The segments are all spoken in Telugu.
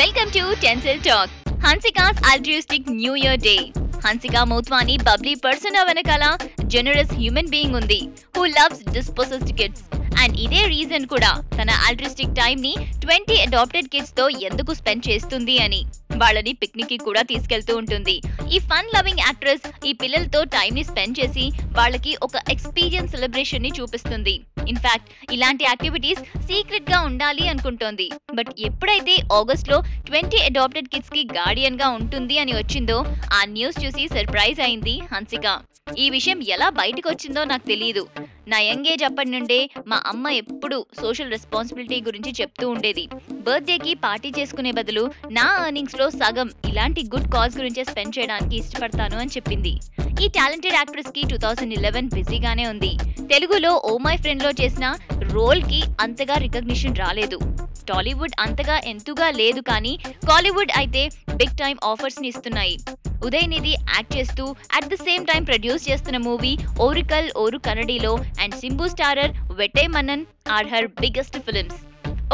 Welcome to Tencel Talk. Hansika's altruistic New Year Day. Hansika Motwani bubbly persona venakala generous human being undi who loves dispossessed kids. And ఇదే రీజన్ కూడా తన ఆల్ట్రిస్టిక్ టైం ని 20 అడాప్టెడ్ కిడ్స్ తో ఎందుకు స్పెండ్ చేస్తుంది అని. వాళ్ళని పిక్నిక్ కి కూడా తీసుకెళ్తూ ఉంటుంది. ఈ ఫన్ లవింగ్ యాక్ట్రెస్ ఈ పిల్లలతో టైం ని స్పెండ్ చేసి వాళ్ళకి ఒక ఎక్స్పీరియన్స్ సెలబ్రేషన్ ని చూపిస్తుంది. ఇన్ఫాక్ట్ ఇలాంటి యాక్టివిటీస్ సీక్రెట్ గా ఉండాలి అనుకుంటోంది. బట్ ఎప్పుడైతే ఆగస్ట్ లో 20 అడాప్టెడ్ కిడ్స్ కి గార్డియన్ గా ఉంటుంది అని వచ్చిందో ఆ న్యూస్ చూసి సర్ప్రైజ్ అయింది హన్సిక. ఈ విషయం ఎలా బయటకు వచ్చిందో నాకు తెలియదు. నా యంగ్ ఏజ్ అప్పటి నుండే మా అమ్మ ఎప్పుడు సోషల్ రెస్పాన్సిబిలిటీ గురించి చెప్తూ ఉండేది. బర్త్డేకి పార్టీ చేసుకునే బదులు నా ఎర్నింగ్స్ లో సగం ఇలాంటి గుడ్ కాజ్ గురించే స్పెండ్ చేయడానికి ఇష్టపడతాను అని చెప్పింది. ఈ టాలెంటెడ్ యాక్ట్రెస్ కి 2011 బిజీగానే ఉంది. తెలుగులో ఓ మై ఫ్రెండ్ లో చేసిన రోల్ కి అంతగా రికగ్నిషన్ రాలేదు. టాలీవుడ్ అంతగా ఎంతుగా లేదు, కానీ కాలీవుడ్ అయితే బిగ్ టైమ్ ఆఫర్స్ ని ఇస్తున్నాయి. ఉదయనిధి యాక్ట్ చేస్తూ at the same time produce చేస్తున్న మూవీ ఓరికల్ ఓరు కన్నడిలో and Simbu starrer Vettai Mannan are her biggest films.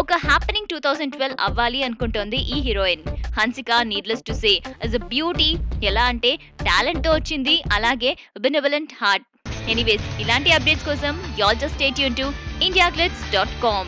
ఒక హ్యాపెనింగ్ 2012 అవ్వాలి అనుకుంటోంది ఈ heroine. Hansika needless to say is a beauty. ఎలా అంటే టాలెంట్ తో వచ్చింది, అలాగే బెనెవలెంట్ హార్ట్. ఎనీవేస్, ఇలాంటి అప్డేట్స్ కోసం y'all just stay tuned to indiaglitz.com.